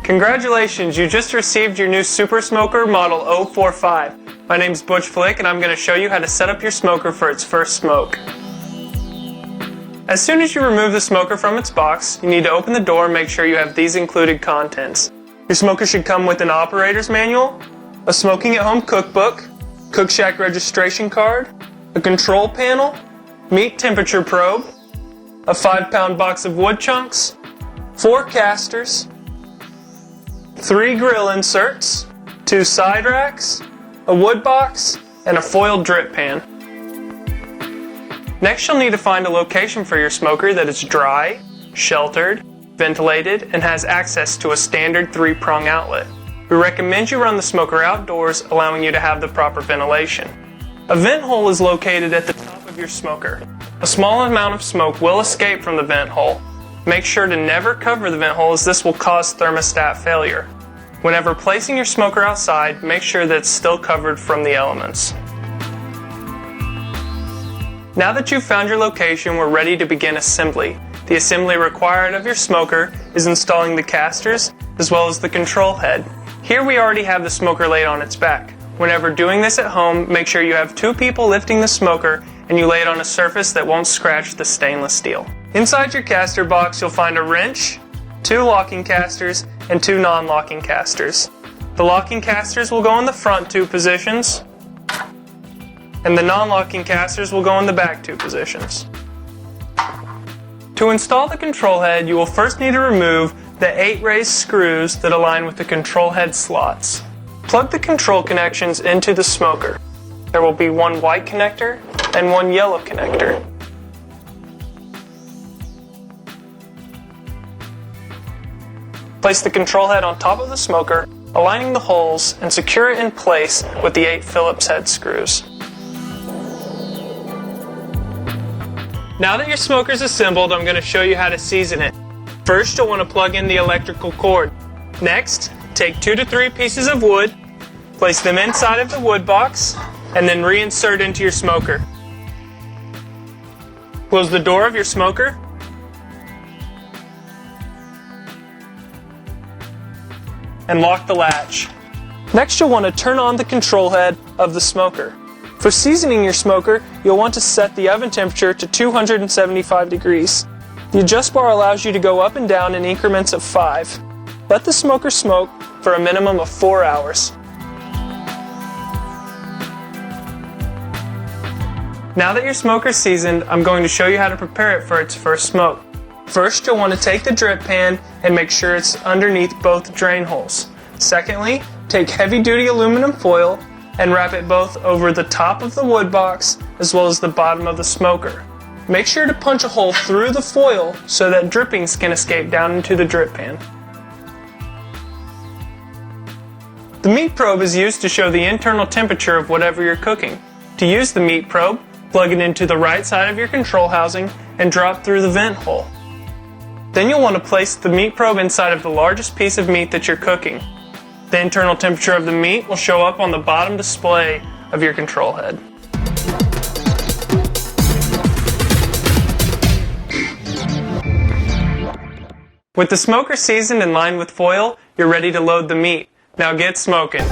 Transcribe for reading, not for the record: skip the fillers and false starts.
Congratulations, you just received your new Super Smoker Model 045. My name's Butch Flick and I'm going to show you how to set up your smoker for its first smoke. As soon as you remove the smoker from its box, you need to open the door and make sure you have these included contents. Your smoker should come with an operator's manual, a smoking at home cookbook, Cookshack registration card, a control panel, meat temperature probe, a 5-pound box of wood chunks, 4 casters, 3 grill inserts, 2 side racks, a wood box, and a foil drip pan. Next, you'll need to find a location for your smoker that is dry, sheltered, ventilated, and has access to a standard 3-prong outlet. We recommend you run the smoker outdoors, allowing you to have the proper ventilation. A vent hole is located at the top of your smoker. A small amount of smoke will escape from the vent hole. Make sure to never cover the vent hole, as this will cause thermostat failure. Whenever placing your smoker outside, make sure that it's still covered from the elements. Now that you've found your location, we're ready to begin assembly. The assembly required of your smoker is installing the casters as well as the control head. Here we already have the smoker laid on its back. Whenever doing this at home, make sure you have 2 people lifting the smoker and you lay it on a surface that won't scratch the stainless steel. Inside your caster box, you'll find a wrench, 2 locking casters, and 2 non-locking casters. The locking casters will go in the front 2 positions, and the non-locking casters will go in the back 2 positions. To install the control head, you will first need to remove the 8 raised screws that align with the control head slots. Plug the control connections into the smoker. There will be 1 white connector and 1 yellow connector. Place the control head on top of the smoker, aligning the holes, and secure it in place with the 8 Phillips head screws. Now that your smoker is assembled, I'm going to show you how to season it. First, you'll want to plug in the electrical cord. Next, take 2 to 3 pieces of wood, place them inside of the wood box, and then reinsert into your smoker. Close the door of your smoker. And lock the latch. Next, you'll want to turn on the control head of the smoker. For seasoning your smoker, you'll want to set the oven temperature to 275 degrees. The adjust bar allows you to go up and down in increments of 5. Let the smoker smoke for a minimum of 4 hours. Now that your smoker is seasoned, I'm going to show you how to prepare it for its first smoke. First, you'll want to take the drip pan and make sure it's underneath both drain holes. Secondly, take heavy-duty aluminum foil and wrap it both over the top of the wood box as well as the bottom of the smoker. Make sure to punch a hole through the foil so that drippings can escape down into the drip pan. The meat probe is used to show the internal temperature of whatever you're cooking. To use the meat probe, plug it into the right side of your control housing and drop through the vent hole. Then you'll want to place the meat probe inside of the largest piece of meat that you're cooking. The internal temperature of the meat will show up on the bottom display of your control head. With the smoker seasoned and lined with foil, you're ready to load the meat. Now get smoking.